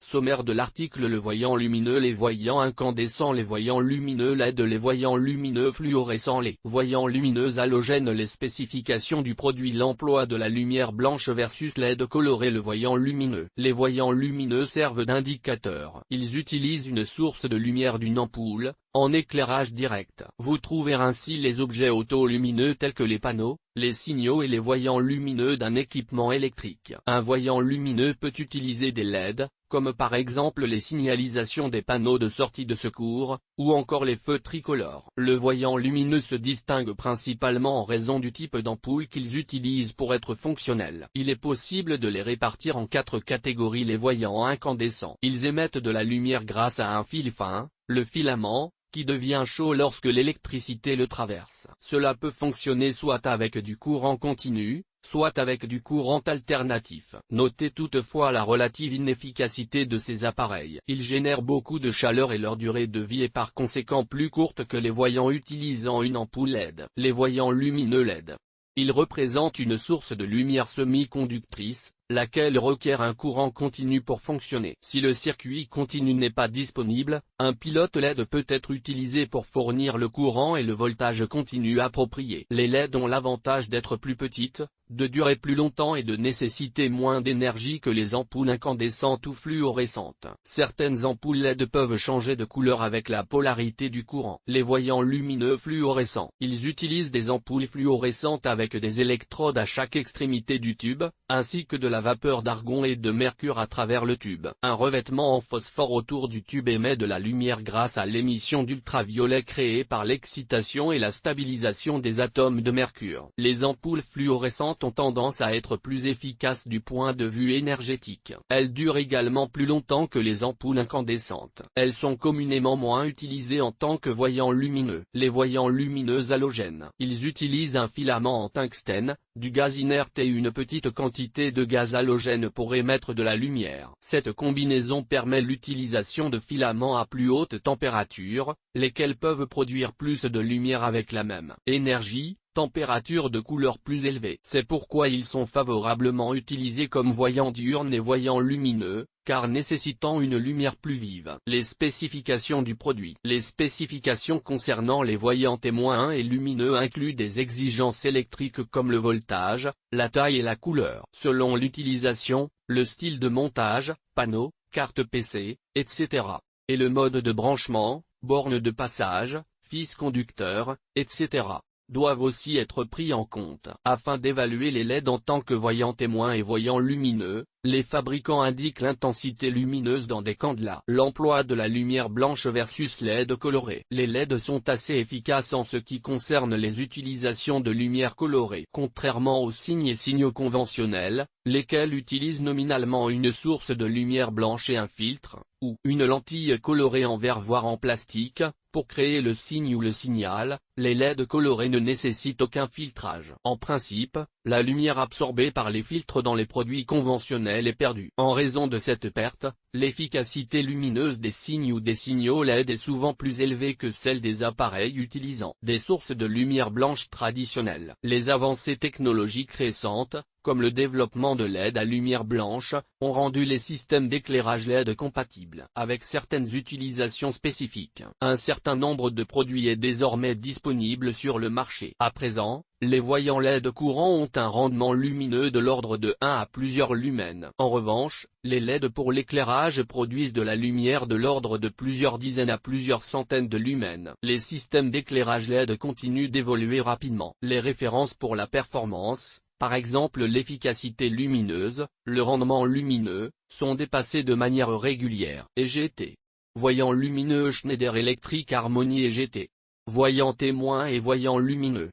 Sommaire de l'article. Le voyant lumineux, les voyants incandescents, les voyants lumineux LED, les voyants lumineux fluorescents, les voyants lumineux halogènes. Les spécifications du produit. L'emploi de la lumière blanche versus LED colorée. Le voyant lumineux. Les voyants lumineux servent d'indicateur. Ils utilisent une source de lumière d'une ampoule, en éclairage direct. Vous trouvez ainsi les objets autolumineux tels que les panneaux, les signaux et les voyants lumineux d'un équipement électrique. Un voyant lumineux peut utiliser des LED, comme par exemple les signalisations des panneaux de sortie de secours, ou encore les feux tricolores. Le voyant lumineux se distingue principalement en raison du type d'ampoule qu'ils utilisent pour être fonctionnels. Il est possible de les répartir en 4 catégories. Les voyants incandescents. Ils émettent de la lumière grâce à un fil fin, le filament, qui devient chaud lorsque l'électricité le traverse. Cela peut fonctionner soit avec du courant continu, soit avec du courant alternatif. Notez toutefois la relative inefficacité de ces appareils. Ils génèrent beaucoup de chaleur et leur durée de vie est par conséquent plus courte que les voyants utilisant une ampoule LED. Les voyants lumineux LED. Ils représentent une source de lumière semi-conductrice, laquelle requiert un courant continu pour fonctionner. Si le circuit continu n'est pas disponible, un pilote LED peut être utilisé pour fournir le courant et le voltage continu approprié. Les LED ont l'avantage d'être plus petites, de durer plus longtemps et de nécessiter moins d'énergie que les ampoules incandescentes ou fluorescentes. Certaines ampoules LED peuvent changer de couleur avec la polarité du courant. Les voyants lumineux fluorescents. Ils utilisent des ampoules fluorescentes avec des électrodes à chaque extrémité du tube, ainsi que de la vapeur d'argon et de mercure à travers le tube. Un revêtement en phosphore autour du tube émet de la lumière grâce à l'émission d'ultraviolets créée par l'excitation et la stabilisation des atomes de mercure. Les ampoules fluorescentes ont tendance à être plus efficaces du point de vue énergétique. Elles durent également plus longtemps que les ampoules incandescentes. Elles sont communément moins utilisées en tant que voyants lumineux. Les voyants lumineux halogènes. Ils utilisent un filament en tungstène, du gaz inerte et une petite quantité de gaz halogène pour émettre de la lumière. Cette combinaison permet l'utilisation de filaments à plus haute température, lesquels peuvent produire plus de lumière avec la même énergie, température de couleur plus élevée. C'est pourquoi ils sont favorablement utilisés comme voyants diurnes et voyants lumineux, car nécessitant une lumière plus vive. Les spécifications du produit. Les spécifications concernant les voyants témoins et lumineux incluent des exigences électriques comme le voltage, la taille et la couleur. Selon l'utilisation, le style de montage, panneau, carte PC, etc. et le mode de branchement, borne de passage, fils conducteur, etc. doivent aussi être pris en compte. Afin d'évaluer les LED en tant que voyants témoins et voyants lumineux, les fabricants indiquent l'intensité lumineuse dans des candelabres. L'emploi de la lumière blanche versus LED colorée. Les LED sont assez efficaces en ce qui concerne les utilisations de lumière colorée. Contrairement aux signes et signaux conventionnels, lesquels utilisent nominalement une source de lumière blanche et un filtre, ou une lentille colorée en verre voire en plastique, pour créer le signe ou le signal, les LED colorés ne nécessitent aucun filtrage. En principe, la lumière absorbée par les filtres dans les produits conventionnels est perdue. En raison de cette perte, l'efficacité lumineuse des signes ou des signaux LED est souvent plus élevée que celle des appareils utilisant des sources de lumière blanche traditionnelles. Les avancées technologiques récentes, comme le développement de LED à lumière blanche, ont rendu les systèmes d'éclairage LED compatibles avec certaines utilisations spécifiques. Un certain nombre de produits est désormais disponible sur le marché. À présent, les voyants LED courants ont un rendement lumineux de l'ordre de 1 à plusieurs lumens. En revanche, les LED pour l'éclairage produisent de la lumière de l'ordre de plusieurs dizaines à plusieurs centaines de lumens. Les systèmes d'éclairage LED continuent d'évoluer rapidement. Les références pour la performance, par exemple l'efficacité lumineuse, le rendement lumineux, sont dépassées de manière régulière. EGT. Voyant lumineux Schneider Electric Harmony EGT. Voyant témoin et voyant lumineux.